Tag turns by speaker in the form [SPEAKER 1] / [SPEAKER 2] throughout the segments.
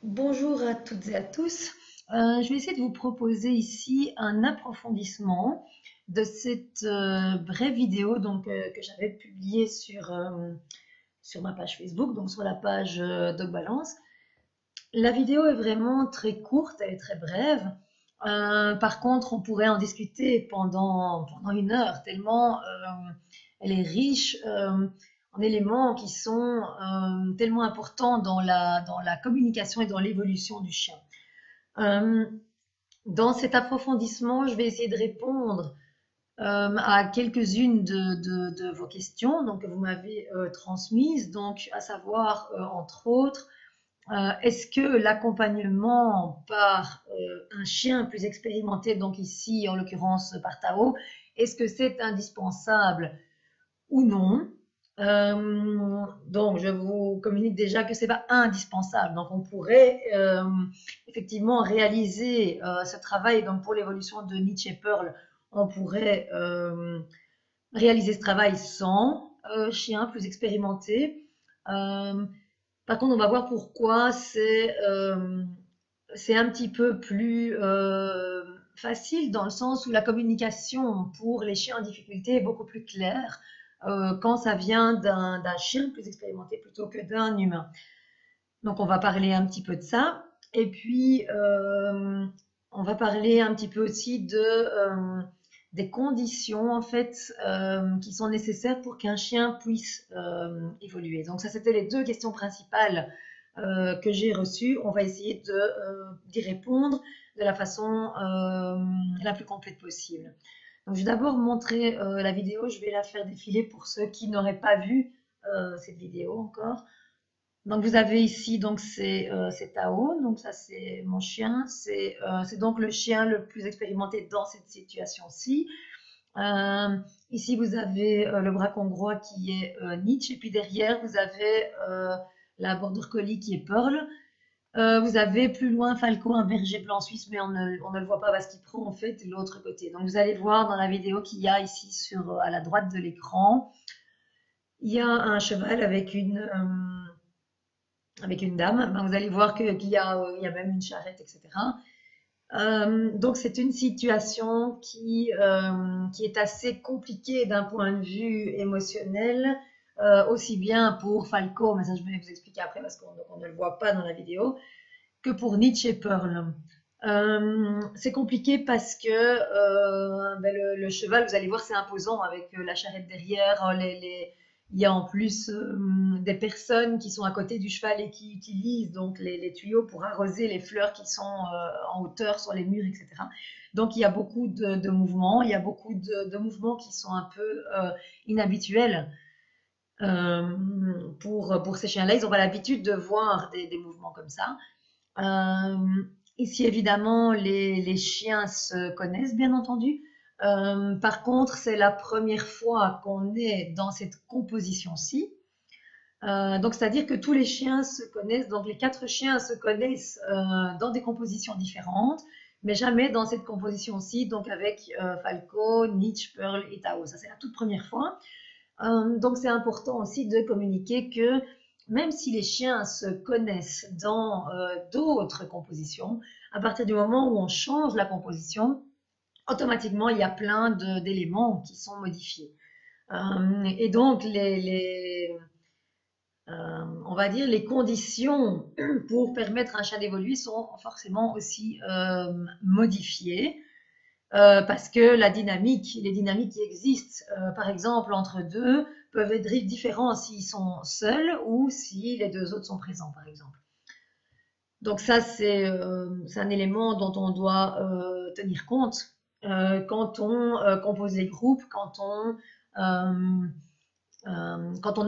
[SPEAKER 1] Bonjour à toutes et à tous. Je vais essayer de vous proposer ici un approfondissement de cette brève vidéo que j'avais publiée sur ma page Facebook, donc sur la page Dog Balance. La vidéo est vraiment très courte, elle est très brève. Par contre, on pourrait en discuter pendant une heure, tellement elle est riche en éléments qui sont tellement importants dans la communication et dans l'évolution du chien. Euh, dans cet approfondissement, je vais essayer de répondre à quelques-unes de vos questions que vous m'avez transmises, donc à savoir, entre autres, est-ce que l'accompagnement par un chien plus expérimenté, donc ici en l'occurrence par Tao, est-ce que c'est indispensable ou non? Donc je vous communique déjà que c'est pas indispensable. Donc on pourrait effectivement réaliser ce travail. Donc pour l'évolution de Nietzsche et Pearl, on pourrait réaliser ce travail sans chien plus expérimenté. Euh, Par contre, on va voir pourquoi c'est un petit peu plus facile dans le sens où la communication pour les chiens en difficulté est beaucoup plus claire quand ça vient d'un chien plus expérimenté plutôt que d'un humain. Donc, on va parler un petit peu de ça. Et puis, on va parler un petit peu aussi des conditions en fait qui sont nécessaires pour qu'un chien puisse évoluer. Donc ça, c'était les deux questions principales que j'ai reçues. On va essayer d'y répondre de la façon la plus complète possible. Donc je vais d'abord montrer la vidéo. Je vais la faire défiler pour ceux qui n'auraient pas vu cette vidéo encore. Donc vous avez ici c'est Tao, donc ça c'est mon chien, c'est donc le chien le plus expérimenté dans cette situation-ci. Euh, Ici vous avez le braque hongrois qui est Nietzsche et puis derrière vous avez la border collie qui est Pearl. Vous avez plus loin Falco, un berger blanc suisse, mais on ne le voit pas parce qu'il prend en fait l'autre côté. Donc vous allez voir dans la vidéo qu'il y a ici à la droite de l'écran, il y a un cheval avec une dame. Ben, vous allez voir qu'il y a même une charrette, etc. Donc c'est une situation qui est assez compliquée d'un point de vue émotionnel, aussi bien pour Falco, mais ça je vais vous expliquer après parce qu'on ne le voit pas dans la vidéo, que pour Nietzsche et Pearl. C'est compliqué parce que le cheval, vous allez voir, c'est imposant avec la charrette derrière. Il y a en plus des personnes qui sont à côté du cheval et qui utilisent donc les tuyaux pour arroser les fleurs qui sont en hauteur sur les murs, etc. Donc il y a beaucoup de mouvements, il y a beaucoup de mouvements qui sont un peu inhabituels pour ces chiens-là. Ils n'ont pas l'habitude de voir des mouvements comme ça. Euh, Ici, évidemment, les chiens se connaissent, bien entendu. Par contre, c'est la première fois qu'on est dans cette composition-ci. Donc, c'est-à-dire que tous les chiens se connaissent, donc les quatre chiens se connaissent dans des compositions différentes, mais jamais dans cette composition-ci, donc avec Falco, Nietzsche, Pearl et Tao. Ça, c'est la toute première fois. Donc c'est important aussi de communiquer que même si les chiens se connaissent dans d'autres compositions, à partir du moment où on change la composition, automatiquement il y a plein d'éléments qui sont modifiés. Et donc on va dire les conditions pour permettre à un chien d'évoluer sont forcément aussi modifiées. Parce que les dynamiques qui existent, par exemple, entre deux, peuvent être différents s'ils sont seuls ou si les deux autres sont présents, par exemple. Donc ça, c'est un élément dont on doit tenir compte quand on compose les groupes, quand on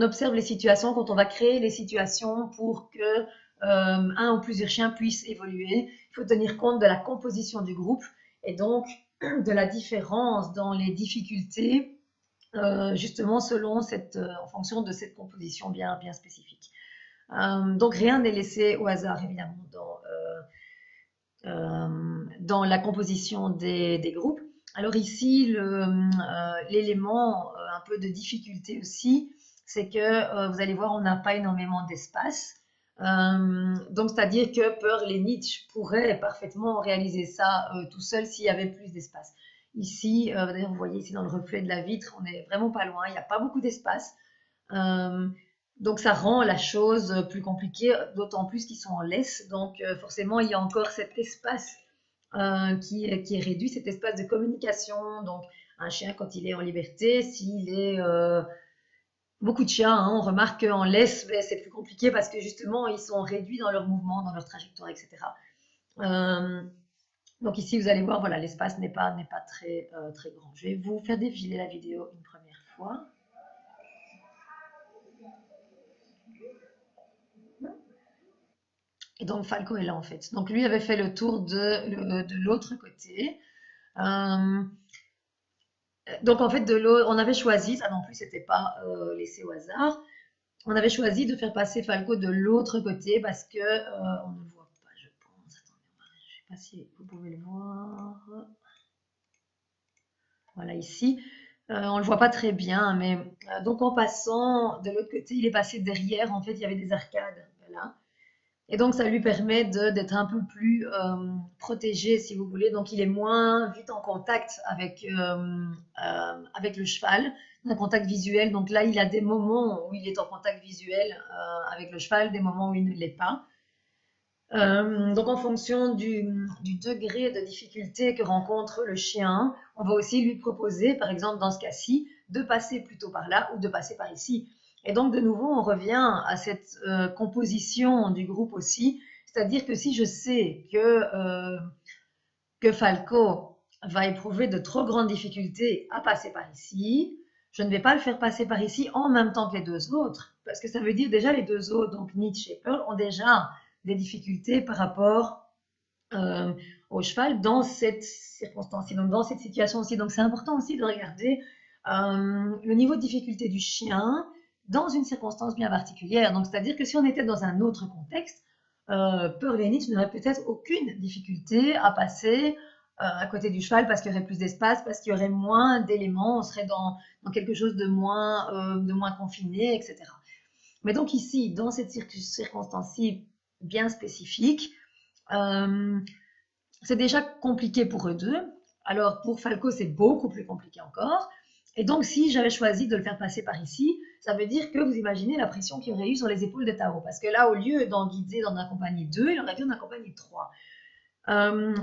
[SPEAKER 1] observe les situations, quand on va créer les situations pour que un ou plusieurs chiens puissent évoluer. Il faut tenir compte de la composition du groupe et donc de la différence dans les difficultés, justement en fonction de cette composition bien spécifique. Donc rien n'est laissé au hasard, évidemment, dans la composition des groupes. Alors ici, l'élément un peu de difficulté aussi, c'est que vous allez voir, on n'a pas énormément d'espace. Donc, c'est-à-dire que Pearl et Nietzsche pourraient parfaitement réaliser ça tout seul s'il y avait plus d'espace. Ici, d'ailleurs, vous voyez ici dans le reflet de la vitre, on est vraiment pas loin, il n'y a pas beaucoup d'espace. Euh, donc, ça rend la chose plus compliquée, d'autant plus qu'ils sont en laisse. Donc, forcément, il y a encore cet espace qui est réduit, cet espace de communication. Donc, un chien, quand il est en liberté, s'il est beaucoup de chiens, hein, on remarque qu'en laisse, ben, c'est plus compliqué parce que justement, ils sont réduits dans leur mouvement, dans leur trajectoire, etc. Euh, donc ici, vous allez voir, voilà, l'espace n'est pas très, très grand. Je vais vous faire défiler la vidéo une première fois. Et donc Falco est là en fait. Donc lui avait fait le tour de l'autre côté. Euh, donc en fait, on avait choisi, ça non plus, c'était pas laissé au hasard. On avait choisi de faire passer Falco de l'autre côté parce que on ne le voit pas, je pense. Attendez, je ne sais pas si vous pouvez le voir. Voilà, ici. On ne le voit pas très bien, mais donc en passant de l'autre côté, il est passé derrière. En fait, il y avait des arcades là. Et donc, ça lui permet d'être un peu plus protégé, si vous voulez. Donc, il est moins vite en contact avec le cheval, un contact visuel. Donc là, il a des moments où il est en contact visuel avec le cheval, des moments où il ne l'est pas. Donc, en fonction du degré de difficulté que rencontre le chien, on va aussi lui proposer, par exemple dans ce cas-ci, de passer plutôt par là ou de passer par ici. Et donc, de nouveau, on revient à cette composition du groupe aussi, c'est-à-dire que si je sais que Falco va éprouver de trop grandes difficultés à passer par ici, je ne vais pas le faire passer par ici en même temps que les deux autres, parce que ça veut dire déjà les deux autres, donc Nietzsche et Pearl, ont déjà des difficultés par rapport euh, au cheval dans cette circonstance-ci, donc dans cette situation-ci. Donc c'est important aussi de regarder le niveau de difficulté du chien dans une circonstance bien particulière. Donc c'est-à-dire que si on était dans un autre contexte, Pearl et Nietzsche n'auraient peut-être aucune difficulté à passer à côté du cheval parce qu'il y aurait plus d'espace, parce qu'il y aurait moins d'éléments, on serait dans quelque chose de moins confiné, etc. Mais donc ici, dans cette circonstance-ci bien spécifique, euh, c'est déjà compliqué pour eux deux. Alors pour Falco, c'est beaucoup plus compliqué encore. Et donc si j'avais choisi de le faire passer par ici, ça veut dire que vous imaginez la pression qu'il aurait eu sur les épaules de Tao. Parce que là, au lieu d'en guider, d'en accompagner deux, il aurait dû en accompagner trois.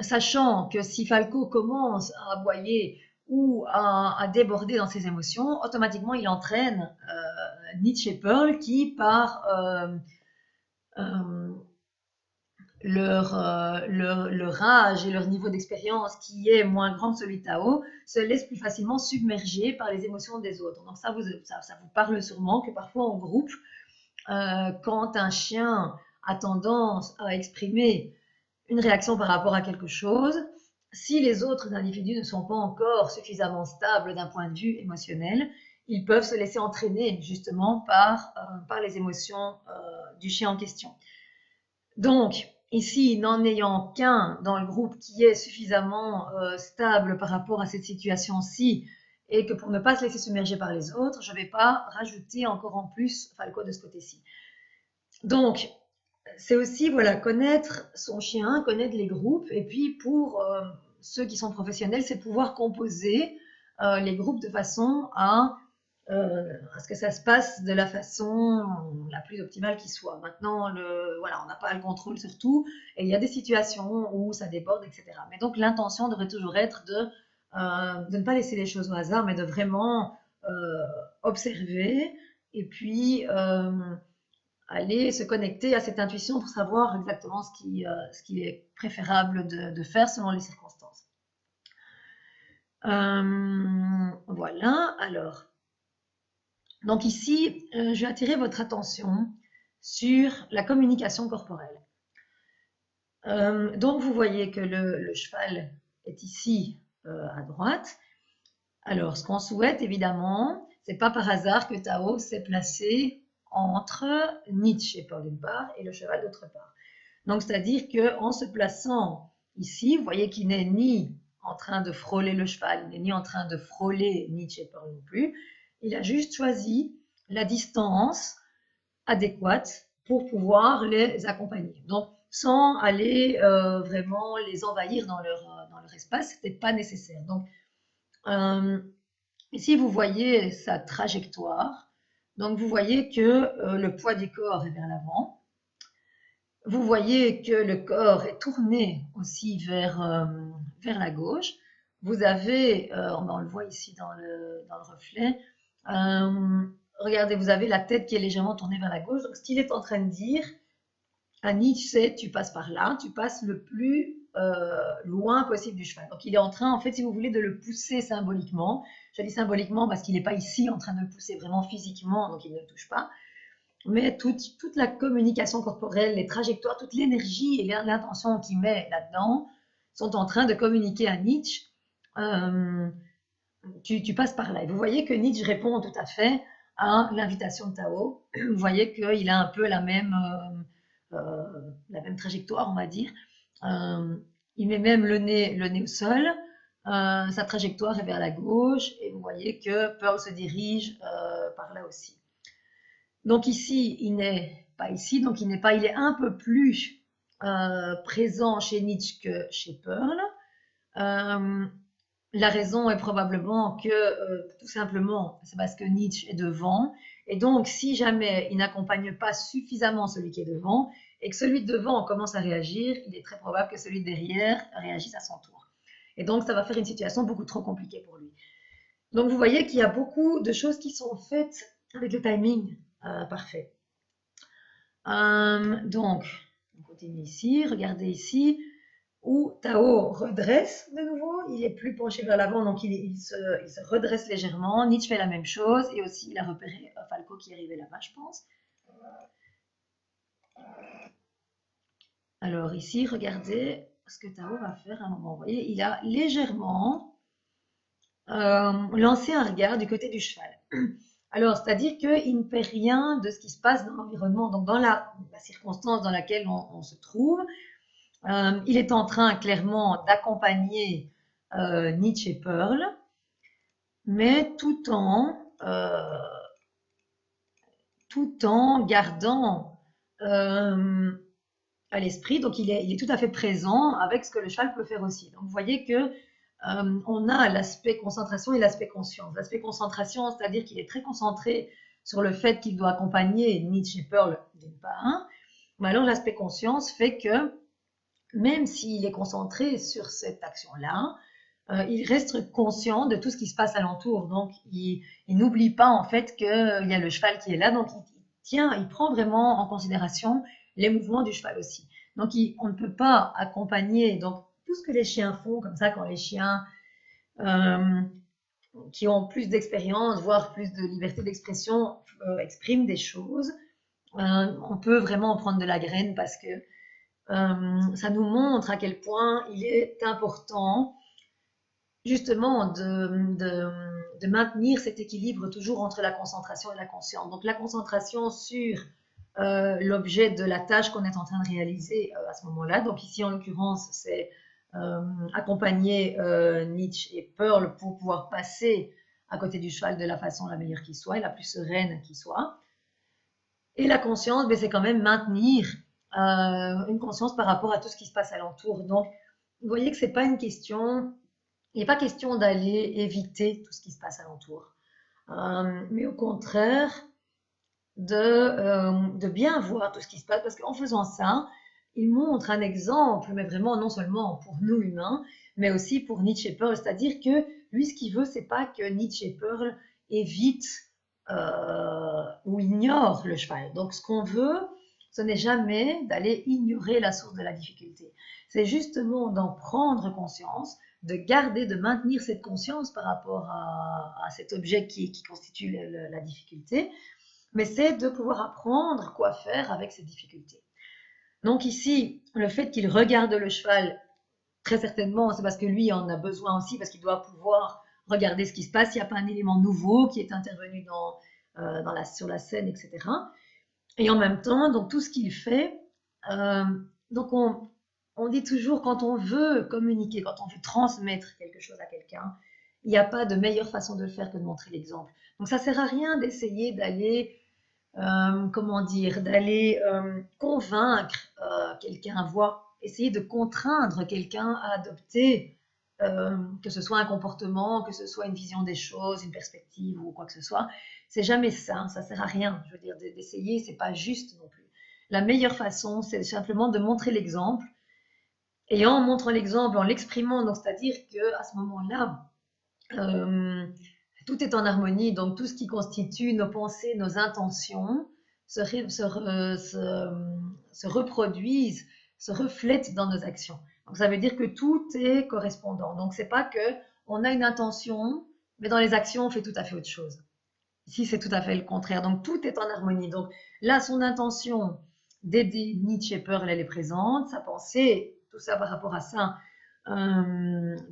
[SPEAKER 1] Sachant que si Falco commence à aboyer ou à déborder dans ses émotions, automatiquement il entraîne Nietzsche et Pearl qui, par leur âge et leur niveau d'expérience qui est moins grand que celui de Tao, se laissent plus facilement submerger par les émotions des autres. Donc ça vous parle sûrement que parfois en groupe, quand un chien a tendance à exprimer une réaction par rapport à quelque chose, si les autres individus ne sont pas encore suffisamment stables d'un point de vue émotionnel, ils peuvent se laisser entraîner justement par les émotions du chien en question. Donc, ici, n'en ayant qu'un dans le groupe qui est suffisamment stable par rapport à cette situation-ci, et que pour ne pas se laisser submerger par les autres, je ne vais pas rajouter encore en plus Falco de ce côté-ci. Donc, c'est aussi voilà, connaître son chien, connaître les groupes, et puis pour ceux qui sont professionnels, c'est pouvoir composer les groupes de façon à ce que ça se passe de la façon la plus optimale qui soit. Maintenant, voilà, on n'a pas le contrôle sur tout, et il y a des situations où ça déborde, etc. Mais donc l'intention devrait toujours être de ne pas laisser les choses au hasard, mais de vraiment observer, et puis aller se connecter à cette intuition pour savoir exactement ce qui est préférable de faire selon les circonstances. Voilà, alors. Donc ici, je vais attirer votre attention sur la communication corporelle. Donc vous voyez que le cheval est ici à droite. Alors ce qu'on souhaite évidemment, c'est pas par hasard que Tao s'est placé entre Nietzsche d'une part et le cheval d'autre part. Donc c'est-à-dire qu'en se plaçant ici, vous voyez qu'il n'est ni en train de frôler le cheval, il n'est ni en train de frôler Nietzsche non plus. Il a juste choisi la distance adéquate pour pouvoir les accompagner. Donc, sans aller vraiment les envahir dans leur espace, ce n'était pas nécessaire. Donc, ici, vous voyez sa trajectoire. Donc, vous voyez que le poids du corps est vers l'avant. Vous voyez que le corps est tourné aussi vers la gauche. Vous avez, on le voit ici dans le reflet, regardez, vous avez la tête qui est légèrement tournée vers la gauche. Donc, ce qu'il est en train de dire à Nietzsche, c'est tu passes par là, tu passes le plus loin possible du cheval. Donc, il est en train, en fait, si vous voulez, de le pousser symboliquement. Je dis symboliquement parce qu'il n'est pas ici en train de le pousser vraiment physiquement, donc il ne le touche pas. Mais toute la communication corporelle, les trajectoires, toute l'énergie et l'intention qu'il met là-dedans sont en train de communiquer à Nietzsche. Tu passes par là. Et vous voyez que Nietzsche répond tout à fait à l'invitation de Tao. Vous voyez qu'il a un peu la même trajectoire, on va dire. Il met même le nez au sol. Sa trajectoire est vers la gauche. Et vous voyez que Pearl se dirige par là aussi. Donc ici, il n'est pas ici, donc il est un peu plus présent chez Nietzsche que chez Pearl. La raison est probablement que, tout simplement, c'est parce que Nietzsche est devant, et donc si jamais il n'accompagne pas suffisamment celui qui est devant, et que celui de devant commence à réagir, il est très probable que celui de derrière réagisse à son tour. Et donc ça va faire une situation beaucoup trop compliquée pour lui. Donc vous voyez qu'il y a beaucoup de choses qui sont faites avec le timing parfait. Donc, on continue ici, regardez ici, où Tao redresse de nouveau, il est plus penché vers l'avant, donc il se redresse légèrement. Nietzsche fait la même chose, et aussi il a repéré Falco qui est arrivé là-bas, je pense. Alors ici, regardez ce que Tao va faire à un moment. Vous voyez, il a légèrement lancé un regard du côté du cheval. Alors, c'est-à-dire qu'il ne perd rien de ce qui se passe dans l'environnement, donc dans la circonstance dans laquelle on se trouve. Il est en train clairement d'accompagner Nietzsche et Pearl, mais tout en gardant à l'esprit, donc il est tout à fait présent avec ce que le cheval peut faire aussi. Donc vous voyez que on a l'aspect concentration et l'aspect conscience. L'aspect concentration, c'est-à-dire qu'il est très concentré sur le fait qu'il doit accompagner Nietzsche et Pearl d'une part. Mais alors l'aspect conscience fait que même s'il est concentré sur cette action-là, il reste conscient de tout ce qui se passe alentour. Donc il n'oublie pas en fait qu'il y a le cheval qui est là. Donc il prend vraiment en considération les mouvements du cheval aussi. Donc on ne peut pas accompagner donc tout ce que les chiens font comme ça quand les chiens qui ont plus d'expérience, voire plus de liberté d'expression, expriment des choses. On peut vraiment en prendre de la graine parce que ça nous montre à quel point il est important justement de maintenir cet équilibre toujours entre la concentration et la conscience. Donc la concentration sur l'objet de la tâche qu'on est en train de réaliser à ce moment-là. Donc ici en l'occurrence c'est accompagner Nietzsche et Pearl pour pouvoir passer à côté du cheval de la façon la meilleure qui soit et la plus sereine qui soit. Et la conscience, c'est quand même maintenir une conscience par rapport à tout ce qui se passe alentour. Donc, vous voyez que c'est pas une question, il n'est pas question d'aller éviter tout ce qui se passe alentour, mais au contraire de bien voir tout ce qui se passe, parce qu'en faisant ça, il montre un exemple, mais vraiment non seulement pour nous humains, mais aussi pour Nietzsche et Pearl, c'est-à-dire que lui, ce qu'il veut, c'est pas que Nietzsche et Pearl évitent ou ignorent le cheval. Donc, ce qu'on veut, ce n'est jamais d'aller ignorer la source de la difficulté. C'est justement d'en prendre conscience, de garder, de maintenir cette conscience par rapport à cet objet qui constitue la difficulté, mais c'est de pouvoir apprendre quoi faire avec ces difficultés. Donc ici, le fait qu'il regarde le cheval, très certainement, c'est parce que lui en a besoin aussi, parce qu'il doit pouvoir regarder ce qui se passe. Il n'y a pas un élément nouveau qui est intervenu sur la scène, etc. Et en même temps, donc tout ce qu'il fait, donc on dit toujours quand on veut communiquer, quand on veut transmettre quelque chose à quelqu'un, il n'y a pas de meilleure façon de le faire que de montrer l'exemple. Donc ça ne sert à rien d'essayer d'aller comment dire, d'aller convaincre quelqu'un, voire essayer de contraindre quelqu'un à adopter, que ce soit un comportement, que ce soit une vision des choses, une perspective ou quoi que ce soit. C'est jamais ça sert à rien. Je veux dire, d'essayer, c'est pas juste non plus. La meilleure façon, c'est simplement de montrer l'exemple. Et en montrant l'exemple, en l'exprimant, donc c'est-à-dire que à ce moment-là, euh, tout est en harmonie, donc tout ce qui constitue nos pensées, nos intentions se reproduisent, se reflètent dans nos actions. Donc ça veut dire que tout est correspondant. Donc c'est pas que on a une intention, mais dans les actions on fait tout à fait autre chose. Ici c'est tout à fait le contraire. Donc tout est en harmonie. Donc là son intention d'aider Nietzsche Pearl elle est présente, sa pensée, tout ça par rapport à ça,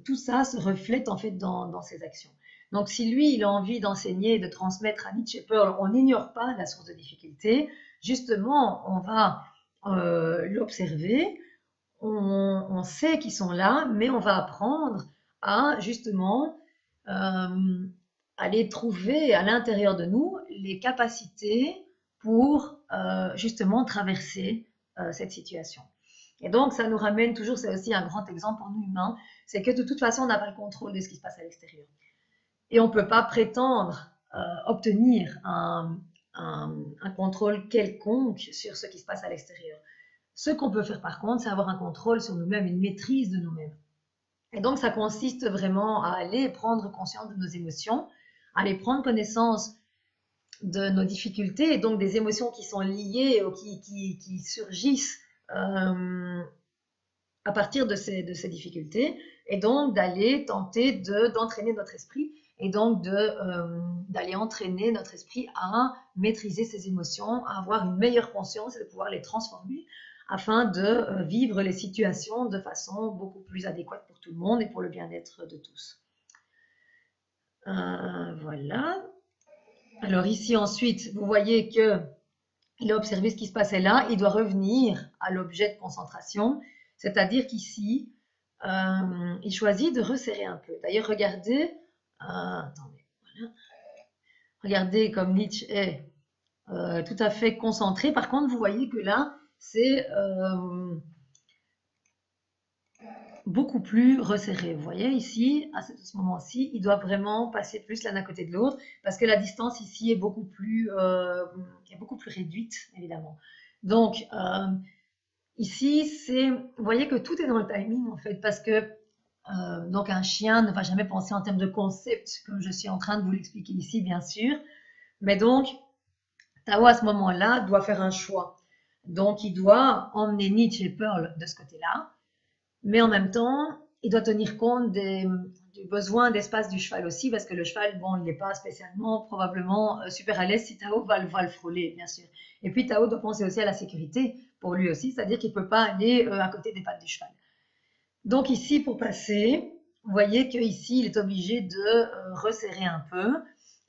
[SPEAKER 1] tout ça se reflète en fait dans ses actions. Donc si lui, il a envie d'enseigner, de transmettre à Nietzsche Pearl, on n'ignore pas la source de difficulté. Justement, on va l'observer, on sait qu'ils sont là, mais on va apprendre à justement euh, aller trouver à l'intérieur de nous les capacités pour justement traverser cette situation. Et donc, ça nous ramène toujours, c'est aussi un grand exemple pour nous humains, c'est que de toute façon, on n'a pas le contrôle de ce qui se passe à l'extérieur. Et on ne peut pas prétendre obtenir un contrôle quelconque sur ce qui se passe à l'extérieur. Ce qu'on peut faire par contre, c'est avoir un contrôle sur nous-mêmes, une maîtrise de nous-mêmes. Et donc, ça consiste vraiment à aller prendre conscience de nos émotions, à aller prendre connaissance de nos difficultés et donc des émotions qui sont liées ou qui surgissent à partir de ces difficultés et donc d'aller tenter d'entraîner notre esprit et donc d'aller entraîner notre esprit à maîtriser ses émotions, à avoir une meilleure conscience et de pouvoir les transformer afin de vivre les situations de façon beaucoup plus adéquate pour tout le monde et pour le bien-être de tous. Voilà. Alors ici ensuite, vous voyez que il a observé ce qui se passait là, il doit revenir à l'objet de concentration, c'est-à-dire qu'ici, il choisit de resserrer un peu. D'ailleurs, regardez, attendez, voilà. Regardez comme Nietzsche est tout à fait concentré. Par contre, vous voyez que là, c'est beaucoup plus resserré. Vous voyez ici, à ce moment-ci, il doit vraiment passer plus l'un à côté de l'autre parce que la distance ici est beaucoup plus réduite, évidemment. Donc, ici, vous voyez que tout est dans le timing en fait parce que donc un chien ne va jamais penser en termes de concept comme je suis en train de vous l'expliquer ici, bien sûr. Mais donc, Tao à ce moment-là doit faire un choix. Donc, il doit emmener Nietzsche et Pearl de ce côté-là. Mais en même temps, il doit tenir compte du besoin d'espace du cheval aussi, parce que le cheval, bon, il n'est pas spécialement, probablement super à l'aise si Tao va le frôler, bien sûr. Et puis Tao doit penser aussi à la sécurité pour lui aussi, c'est-à-dire qu'il ne peut pas aller à côté des pattes du cheval. Donc ici, pour passer, vous voyez qu'ici, il est obligé de resserrer un peu.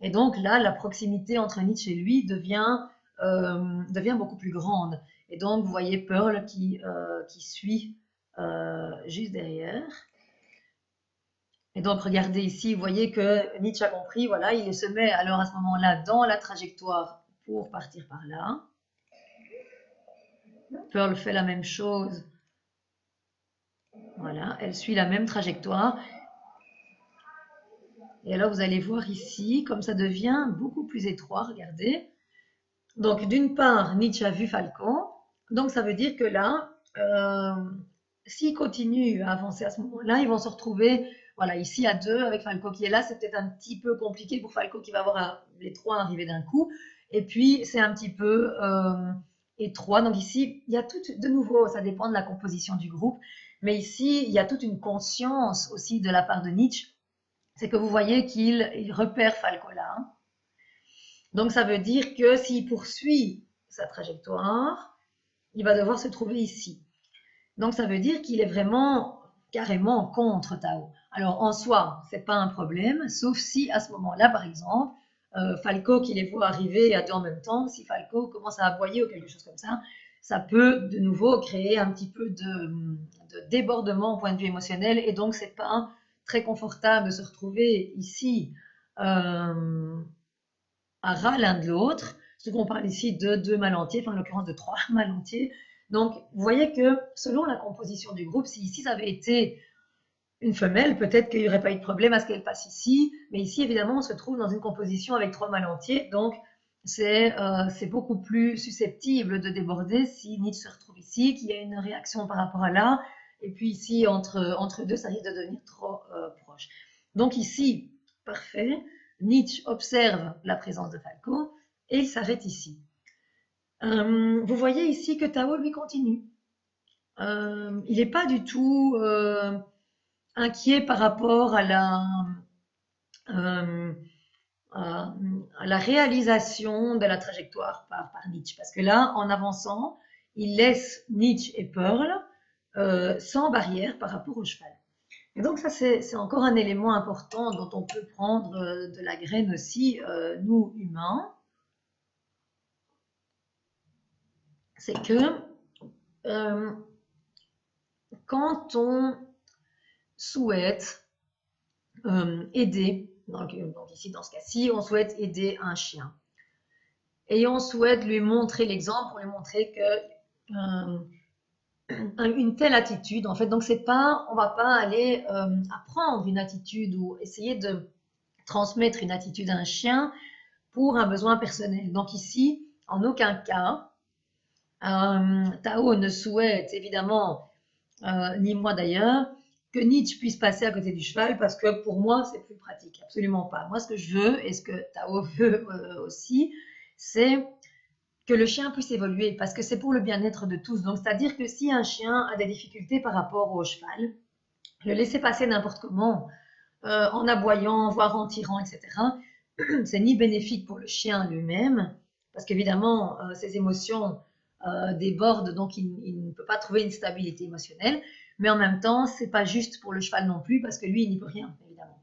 [SPEAKER 1] Et donc là, la proximité entre Nietzsche et lui devient beaucoup plus grande. Et donc, vous voyez Pearl qui suit juste derrière. Et donc, regardez ici, vous voyez que Nietzsche a compris, voilà, il se met alors à ce moment-là dans la trajectoire pour partir par là. Pearl fait la même chose. Voilà, elle suit la même trajectoire. Et alors, vous allez voir ici, comme ça devient beaucoup plus étroit, regardez. Donc, d'une part, Nietzsche a vu Falcon. Donc, ça veut dire que là, s'ils continuent à avancer à ce moment-là, ils vont se retrouver, voilà, ici à deux avec Falco qui est là. C'est peut-être un petit peu compliqué pour Falco qui va voir les trois arriver d'un coup. Et puis, c'est un petit peu étroit. Donc ici, il y a tout, de nouveau, ça dépend de la composition du groupe. Mais ici, il y a toute une conscience aussi de la part de Nietzsche. C'est que vous voyez qu'il repère Falco là. Hein. Donc ça veut dire que s'il poursuit sa trajectoire, il va devoir se trouver ici. Donc ça veut dire qu'il est vraiment carrément contre Tao. Alors en soi, c'est pas un problème, sauf si à ce moment-là, par exemple, Falco qui les voit arriver à deux en même temps, si Falco commence à aboyer ou quelque chose comme ça peut de nouveau créer un petit peu de débordement au point de vue émotionnel et donc c'est pas très confortable de se retrouver ici à ras l'un de l'autre, Surtout qu'on parle ici de 2 mâles entiers, enfin en l'occurrence de 3 mâles entiers. Donc, vous voyez que selon la composition du groupe, si ici ça avait été une femelle, peut-être qu'il n'y aurait pas eu de problème à ce qu'elle passe ici, mais ici, évidemment, on se trouve dans une composition avec 3 mâles entiers, donc c'est beaucoup plus susceptible de déborder si Nietzsche se retrouve ici, qu'il y a une réaction par rapport à là, et puis ici, entre deux, ça risque de devenir trop proche. Donc ici, parfait, Nietzsche observe la présence de Falco, et il s'arrête ici. Vous voyez ici que Tao, lui, continue. Il n'est pas du tout inquiet par rapport à euh, la réalisation de la trajectoire par Nietzsche. Parce que là, en avançant, il laisse Nietzsche et Pearl sans barrière par rapport au cheval. Et donc ça, c'est encore un élément important dont on peut prendre de la graine aussi, nous, humains. C'est que quand on souhaite aider, donc ici dans ce cas-ci, on souhaite aider un chien. Et on souhaite lui montrer l'exemple pour lui montrer que une telle attitude, en fait, donc c'est pas, on va pas aller apprendre une attitude ou essayer de transmettre une attitude à un chien pour un besoin personnel. Donc ici, en aucun cas, Tao ne souhaite évidemment, ni moi d'ailleurs, que Nietzsche puisse passer à côté du cheval parce que pour moi c'est plus pratique, absolument pas. Moi ce que je veux et ce que Tao veut aussi, c'est que le chien puisse évoluer parce que c'est pour le bien-être de tous. Donc c'est-à-dire que si un chien a des difficultés par rapport au cheval, le laisser passer n'importe comment, en aboyant, voire en tirant, etc., c'est ni bénéfique pour le chien lui-même, parce qu'évidemment, ses émotions débordent, donc il ne peut pas trouver une stabilité émotionnelle, mais en même temps, c'est pas juste pour le cheval non plus, parce que lui, il n'y peut rien, évidemment.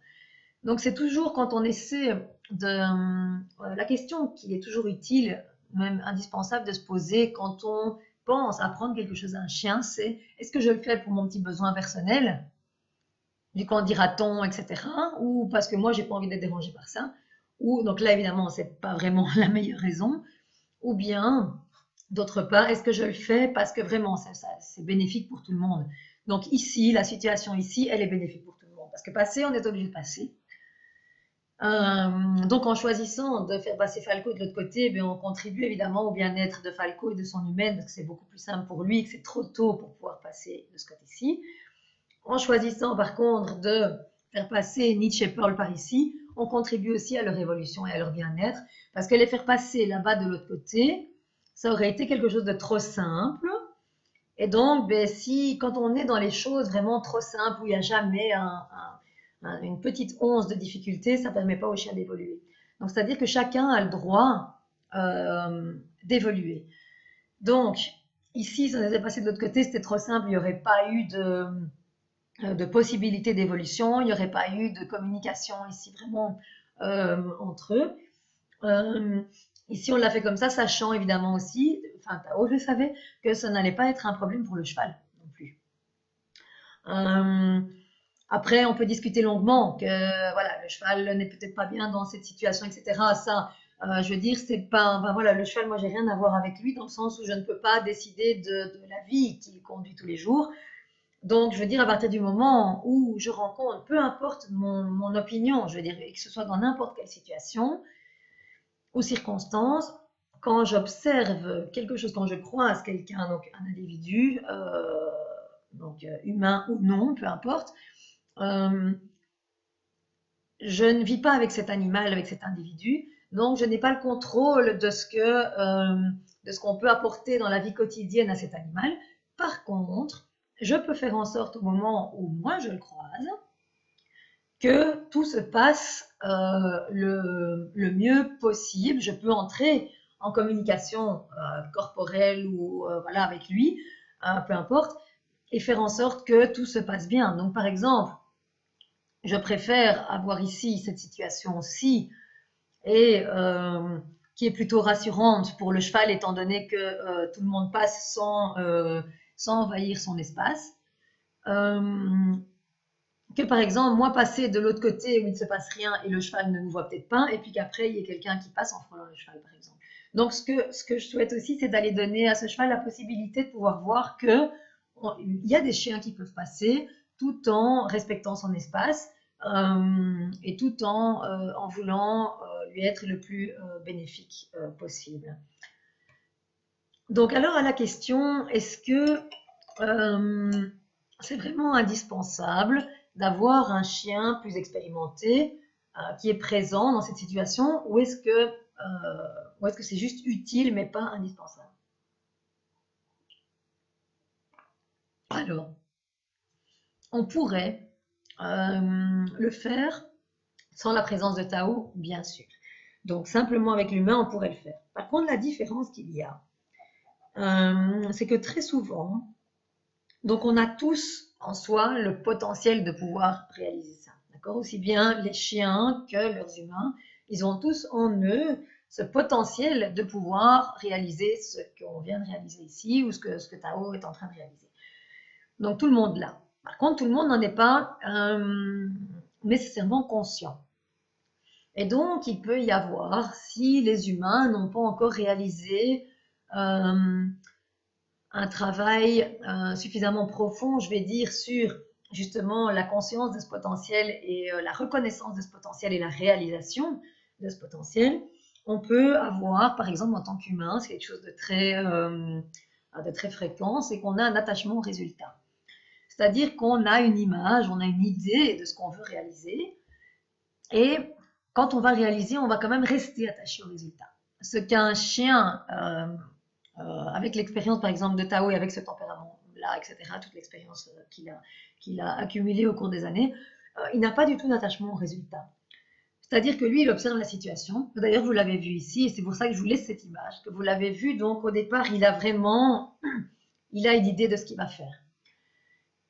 [SPEAKER 1] Donc c'est toujours quand on essaie de... la question qui est toujours utile, même indispensable de se poser quand on pense apprendre quelque chose à un chien, c'est est-ce que je le fais pour mon petit besoin personnel, du qu'en dira-t-on, etc., ou parce que moi, j'ai pas envie d'être dérangée par ça, ou donc là, évidemment, c'est pas vraiment la meilleure raison, ou bien, d'autre part, est-ce que je le fais parce que vraiment, c'est bénéfique pour tout le monde. Donc ici, la situation ici, elle est bénéfique pour tout le monde, parce que passer, on est obligé de passer. Donc en choisissant de faire passer Falco de l'autre côté, ben, on contribue évidemment au bien-être de Falco et de son humaine, parce que c'est beaucoup plus simple pour lui, que c'est trop tôt pour pouvoir passer de ce côté-ci. En choisissant par contre de faire passer Nietzsche et Pearl par ici, on contribue aussi à leur évolution et à leur bien-être, parce que les faire passer là-bas de l'autre côté, ça aurait été quelque chose de trop simple. Et donc, ben, si quand on est dans les choses vraiment trop simples, où il n'y a jamais une petite once de difficulté, ça ne permet pas au chien d'évoluer. Donc, c'est-à-dire que chacun a le droit d'évoluer. Donc, ici, si on était passé de l'autre côté, c'était trop simple, il n'y aurait pas eu de possibilité d'évolution, il n'y aurait pas eu de communication ici vraiment entre eux. Ici, on l'a fait comme ça, sachant évidemment aussi, enfin, Tao le savait, que ça n'allait pas être un problème pour le cheval non plus. Après, on peut discuter longuement que voilà, le cheval n'est peut-être pas bien dans cette situation, etc. Ça, je veux dire, c'est pas, ben voilà, le cheval, moi, j'ai rien à voir avec lui dans le sens où je ne peux pas décider de la vie qu'il conduit tous les jours. Donc, je veux dire, à partir du moment où je rencontre, peu importe mon opinion, je veux dire, que ce soit dans n'importe quelle situation ou circonstance, quand j'observe quelque chose, quand je croise quelqu'un, donc un individu, donc humain ou non, peu importe, je ne vis pas avec cet animal, avec cet individu, donc je n'ai pas le contrôle de ce qu'on peut apporter dans la vie quotidienne à cet animal. Par contre, je peux faire en sorte au moment où moi je le croise, que tout se passe le mieux possible. Je peux entrer en communication corporelle ou voilà, avec lui, peu importe, et faire en sorte que tout se passe bien. Donc par exemple, je préfère avoir ici cette situation-ci et qui est plutôt rassurante pour le cheval étant donné que tout le monde passe sans envahir son espace. Que par exemple, moi passer de l'autre côté où il ne se passe rien et le cheval ne nous voit peut-être pas, et puis qu'après il y ait quelqu'un qui passe en frôlant le cheval, par exemple. Donc, ce que je souhaite aussi, c'est d'aller donner à ce cheval la possibilité de pouvoir voir que il y a des chiens qui peuvent passer tout en respectant son espace et tout en voulant lui être le plus bénéfique possible. Donc, alors à la question, est-ce que c'est vraiment indispensable d'avoir un chien plus expérimenté qui est présent dans cette situation ou est-ce que c'est juste utile mais pas indispensable? Alors, on pourrait le faire sans la présence de Tao, bien sûr. Donc, simplement avec l'humain, on pourrait le faire. Par contre, la différence qu'il y a, c'est que très souvent, donc on a tous en soi le potentiel de pouvoir réaliser ça. D'accord? Aussi bien les chiens que leurs humains, ils ont tous en eux ce potentiel de pouvoir réaliser ce qu'on vient de réaliser ici ou ce que Tao est en train de réaliser. Donc tout le monde l'a. Par contre, tout le monde n'en est pas nécessairement conscient. Et donc, il peut y avoir, si les humains n'ont pas encore réalisé un travail suffisamment profond, je vais dire, sur justement la conscience de ce potentiel et la reconnaissance de ce potentiel et la réalisation de ce potentiel, on peut avoir, par exemple, en tant qu'humain, c'est quelque chose de très fréquent, c'est qu'on a un attachement au résultat. C'est-à-dire qu'on a une image, on a une idée de ce qu'on veut réaliser, et quand on va réaliser, on va quand même rester attaché au résultat. Ce qu'un chien, avec l'expérience par exemple de Tao et avec ce tempérament-là, etc., toute l'expérience qu'il a accumulée au cours des années, il n'a pas du tout d'attachement au résultat. C'est-à-dire que lui, il observe la situation. D'ailleurs, vous l'avez vu ici, et c'est pour ça que je vous laisse cette image, que vous l'avez vu. Donc, au départ, il a une idée de ce qu'il va faire.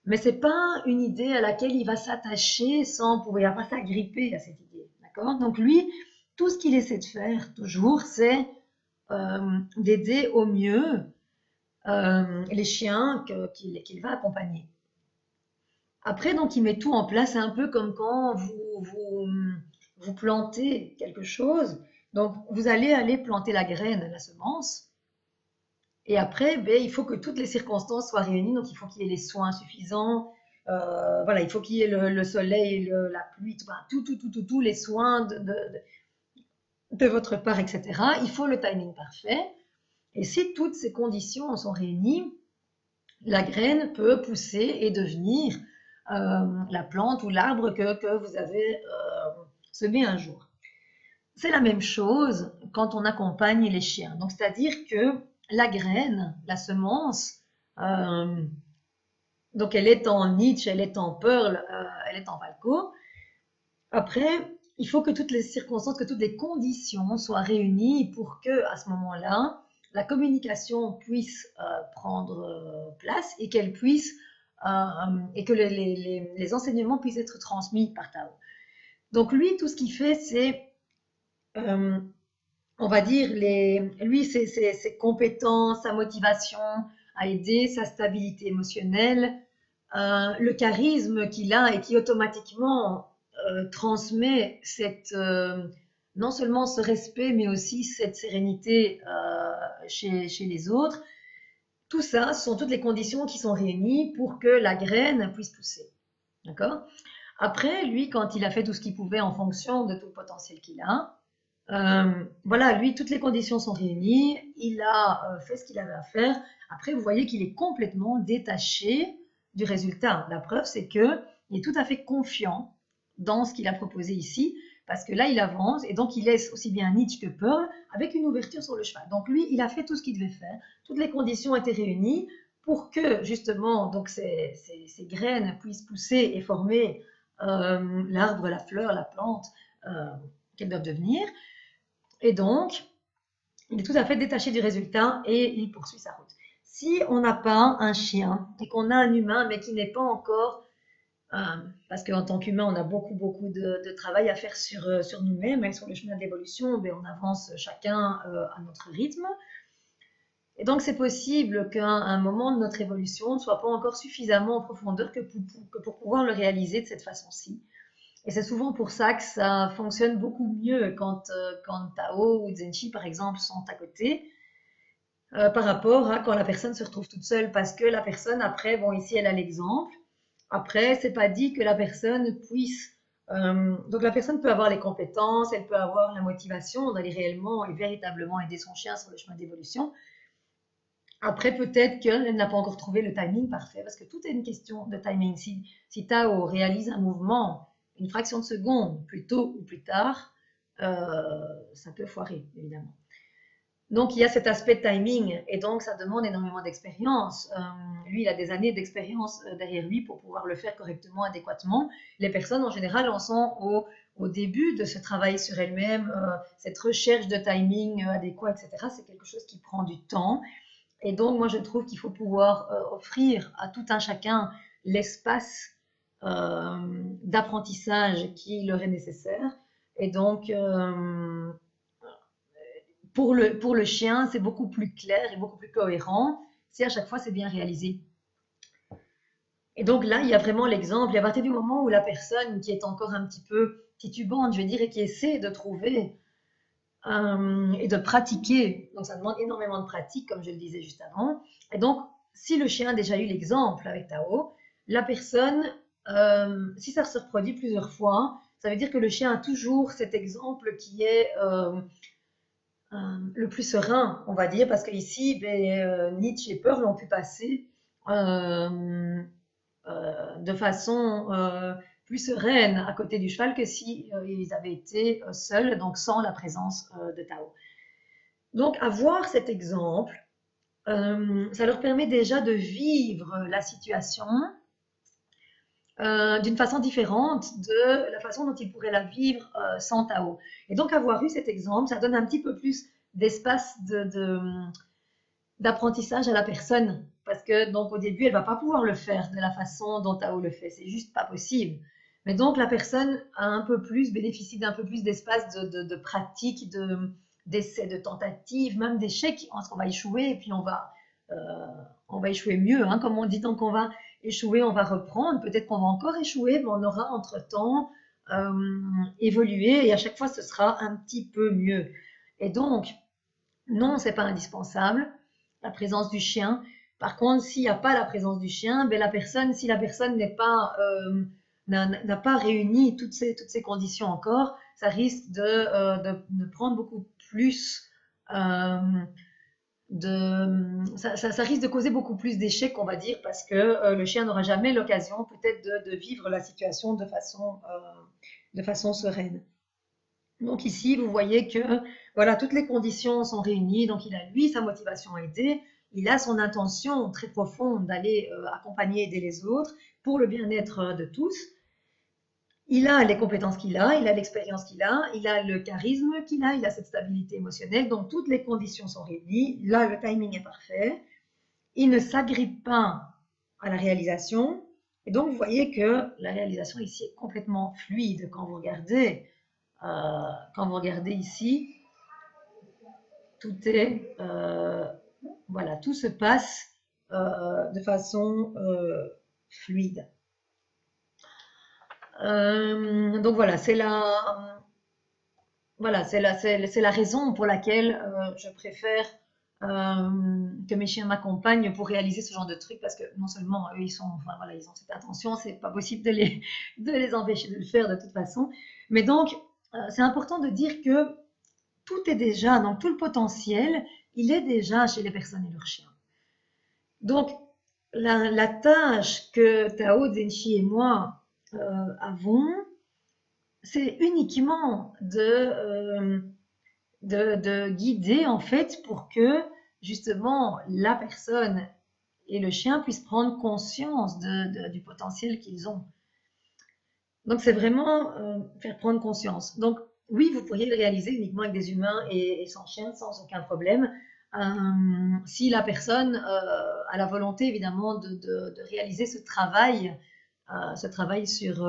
[SPEAKER 1] Mais c'est pas une idée à laquelle il va s'attacher il va pas s'agripper à cette idée, d'accord? Donc lui, tout ce qu'il essaie de faire toujours, c'est d'aider au mieux les chiens qu'il va accompagner. Après, donc, il met tout en place, c'est un peu comme quand vous plantez quelque chose. Donc, vous allez aller planter la graine, la semence, et après, ben, il faut que toutes les circonstances soient réunies. Donc, il faut qu'il y ait les soins suffisants. Voilà, il faut qu'il y ait le soleil, la pluie, tous les soins de votre part, etc. Il faut le timing parfait. Et si toutes ces conditions sont réunies, la graine peut pousser et devenir la plante ou l'arbre que vous avez semé un jour. C'est la même chose quand on accompagne les chiens. Donc, c'est-à-dire que la graine, la semence, donc elle est en Nietzsche, elle est en Pearl, elle est en Valco. Après, il faut que toutes les circonstances, que toutes les conditions soient réunies pour que, à ce moment-là, la communication puisse prendre place et qu'elle puisse et que les enseignements puissent être transmis par Tao. Donc lui, tout ce qu'il fait, c'est on va dire, lui, ses compétences, sa motivation à aider, sa stabilité émotionnelle, le charisme qu'il a et qui automatiquement transmet non seulement ce respect, mais aussi cette sérénité chez les autres. Tout ça, ce sont toutes les conditions qui sont réunies pour que la graine puisse pousser. D'accord? Après, lui, quand il a fait tout ce qu'il pouvait en fonction de tout le potentiel qu'il a, voilà, lui, toutes les conditions sont réunies, il a fait ce qu'il avait à faire. Après, vous voyez qu'il est complètement détaché du résultat. La preuve, c'est qu'il est tout à fait confiant dans ce qu'il a proposé ici, parce que là, il avance, et donc il laisse aussi bien Nietzsche que Pearl avec une ouverture sur le cheval. Donc lui, il a fait tout ce qu'il devait faire, toutes les conditions étaient réunies pour que, justement, donc ces graines puissent pousser et former l'arbre, la fleur, la plante qu'elles doivent devenir. Et donc, il est tout à fait détaché du résultat et il poursuit sa route. Si on n'a pas un chien et qu'on a un humain, mais qui n'est pas encore, parce qu'en tant qu'humain, on a beaucoup de travail à faire sur nous-mêmes et sur le chemin de l'évolution, ben on avance chacun à notre rythme. Et donc, c'est possible qu'à un moment de notre évolution ne soit pas encore suffisamment en profondeur que pour pouvoir le réaliser de cette façon-ci. Et c'est souvent pour ça que ça fonctionne beaucoup mieux quand Tao ou Zenshi, par exemple, sont à côté, par rapport à quand la personne se retrouve toute seule, parce que la personne, après, bon, ici, elle a l'exemple. Après, c'est pas dit que la personne puisse. Donc, la personne peut avoir les compétences, elle peut avoir la motivation d'aller réellement et véritablement aider son chien sur le chemin d'évolution. Après, peut-être qu'elle n'a pas encore trouvé le timing parfait, parce que tout est une question de timing. Si Tao réalise un mouvement une fraction de seconde plus tôt ou plus tard, ça peut foirer, évidemment. Donc, il y a cet aspect de timing, et donc ça demande énormément d'expérience. Lui, il a des années d'expérience derrière lui pour pouvoir le faire correctement, adéquatement. Les personnes, en général, en sont au début de ce travail sur elles-mêmes, cette recherche de timing adéquat, etc. C'est quelque chose qui prend du temps. Et donc, moi, je trouve qu'il faut pouvoir offrir à tout un chacun l'espace d'apprentissage qui leur est nécessaire. Et donc, pour le chien, c'est beaucoup plus clair et beaucoup plus cohérent si à chaque fois c'est bien réalisé. Et donc là, il y a vraiment l'exemple. Et à partir du moment où la personne qui est encore un petit peu titubante, je vais dire, et qui essaie de trouver et de pratiquer, donc ça demande énormément de pratique, comme je le disais juste avant. Et donc, si le chien a déjà eu l'exemple avec Tao, la personne, si ça se reproduit plusieurs fois, ça veut dire que le chien a toujours cet exemple qui est le plus serein, on va dire, parce qu'ici, Nietzsche et Pearl ont pu passer de façon plus sereine à côté du cheval que si ils avaient été seuls, donc sans la présence de Tao. Donc, avoir cet exemple, ça leur permet déjà de vivre la situation d'une façon différente de la façon dont ils pourraient la vivre sans Tao. Et donc, avoir eu cet exemple, ça donne un petit peu plus d'espace d'apprentissage à la personne. Parce que, donc, au début, elle va pas pouvoir le faire de la façon dont Tao le fait. C'est juste pas possible. Mais donc, la personne a un peu plus, bénéficie d'un peu plus d'espace de pratique, d'essais, de tentatives, même d'échecs. Parce qu'on va échouer et puis euh, on va échouer mieux. Hein, comme on dit, tant qu'on va échouer, on va reprendre. Peut-être qu'on va encore échouer, mais on aura entre-temps évolué et à chaque fois, ce sera un petit peu mieux. Et donc, non, c'est pas indispensable, la présence du chien. Par contre, s'il n'y a pas la présence du chien, ben si la personne n'est pas, n'a pas réuni toutes ces conditions encore, ça risque de prendre beaucoup plus, euh, ça risque de causer beaucoup plus d'échecs, on va dire, parce que le chien n'aura jamais l'occasion peut-être de vivre la situation de façon sereine. Donc ici, vous voyez que voilà, toutes les conditions sont réunies. Donc il a lui sa motivation à aider, il a son intention très profonde d'aller accompagner, aider les autres pour le bien-être de tous. Il a les compétences qu'il a, il a l'expérience qu'il a, il a le charisme qu'il a, il a cette stabilité émotionnelle. Donc toutes les conditions sont réunies. Là, le timing est parfait. Il ne s'agrippe pas à la réalisation. Et donc vous voyez que la réalisation ici est complètement fluide quand vous regardez. Quand vous regardez ici, tout est, voilà, tout se passe de façon fluide. Donc voilà, c'est la raison pour laquelle je préfère que mes chiens m'accompagnent pour réaliser ce genre de trucs parce que non seulement eux enfin, voilà, ils ont cette attention, c'est pas possible de les empêcher de le faire de toute façon, mais donc c'est important de dire que tout est déjà, donc tout le potentiel, il est déjà chez les personnes et leurs chiens. Donc, la tâche que Tao, Zenshi et moi avons, c'est uniquement de guider en fait pour que justement la personne et le chien puissent prendre conscience du potentiel qu'ils ont. Donc c'est vraiment faire prendre conscience. Donc oui, vous pourriez le réaliser uniquement avec des humains et sans chien, sans aucun problème. Si la personne a la volonté évidemment de réaliser ce travail sur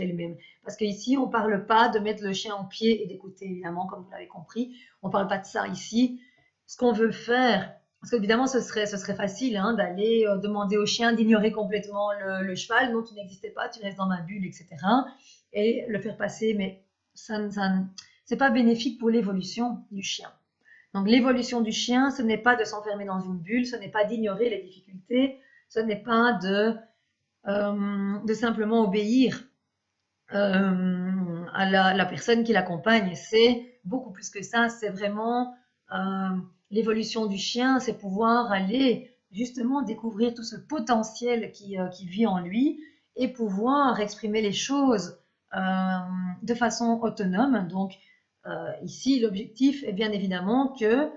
[SPEAKER 1] elle-même. Parce qu'ici, on ne parle pas de mettre le chien en pied et d'écouter, évidemment, comme vous l'avez compris. On ne parle pas de ça ici. Ce qu'on veut faire, parce qu'évidemment, ce serait facile hein, d'aller demander au chien d'ignorer complètement le cheval. Non, tu n'existais pas, tu restes dans ma bulle, etc. et le faire passer, mais c'est pas bénéfique pour l'évolution du chien. Donc l'évolution du chien, ce n'est pas de s'enfermer dans une bulle, ce n'est pas d'ignorer les difficultés, ce n'est pas de simplement obéir à la personne qui l'accompagne. C'est beaucoup plus que ça, c'est vraiment l'évolution du chien, c'est pouvoir aller justement découvrir tout ce potentiel qui vit en lui et pouvoir exprimer les choses de façon autonome. Donc ici, l'objectif est bien évidemment que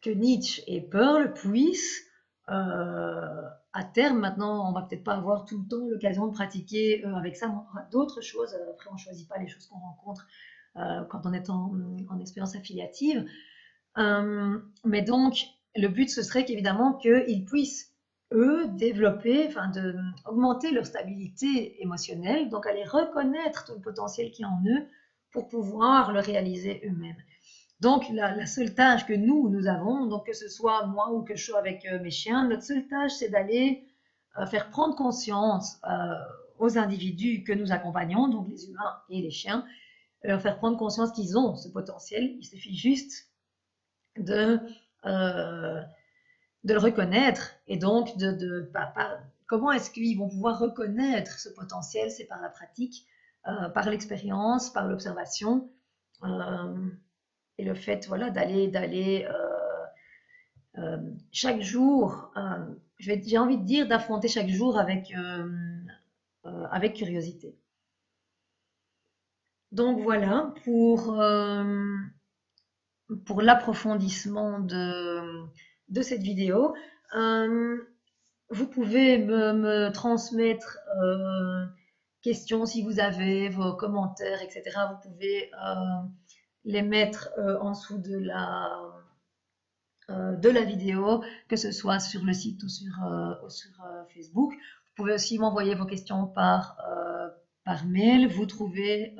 [SPEAKER 1] Nietzsche et Pearl puissent, à terme, maintenant, on va peut-être pas avoir tout le temps l'occasion de pratiquer avec ça, mais on aura d'autres choses. Après, on choisit pas les choses qu'on rencontre quand on est en expérience affiliative. Mais donc, le but, ce serait qu'évidemment qu'ils puissent, eux, développer, enfin, augmenter leur stabilité émotionnelle, donc aller reconnaître tout le potentiel qui est en eux pour pouvoir le réaliser eux-mêmes. Donc, la seule tâche que nous avons, donc que ce soit moi ou que je sois avec mes chiens, notre seule tâche, c'est d'aller faire prendre conscience aux individus que nous accompagnons, donc les humains et les chiens, leur faire prendre conscience qu'ils ont ce potentiel. Il suffit juste de, euh, de le reconnaître et donc comment est-ce qu'ils vont pouvoir reconnaître ce potentiel? C'est par la pratique, par l'expérience, par l'observation. Et le fait voilà, d'aller chaque jour, j'ai envie de dire d'affronter chaque jour avec curiosité. Donc voilà pour l'approfondissement de cette vidéo. Vous pouvez me transmettre questions si vous avez, vos commentaires, etc. Vous pouvez les mettre en dessous de la vidéo, que ce soit sur le site ou sur Facebook. Vous pouvez aussi m'envoyer vos questions par mail. Vous trouvez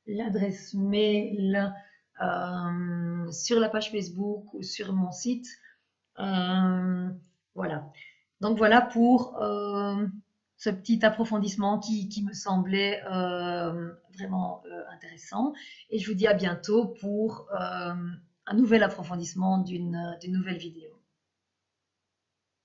[SPEAKER 1] l'adresse mail sur la page Facebook ou sur mon site. Voilà. Donc voilà pour ce petit approfondissement qui me semblait vraiment intéressant. Et je vous dis à bientôt pour un nouvel approfondissement d'une nouvelle vidéo.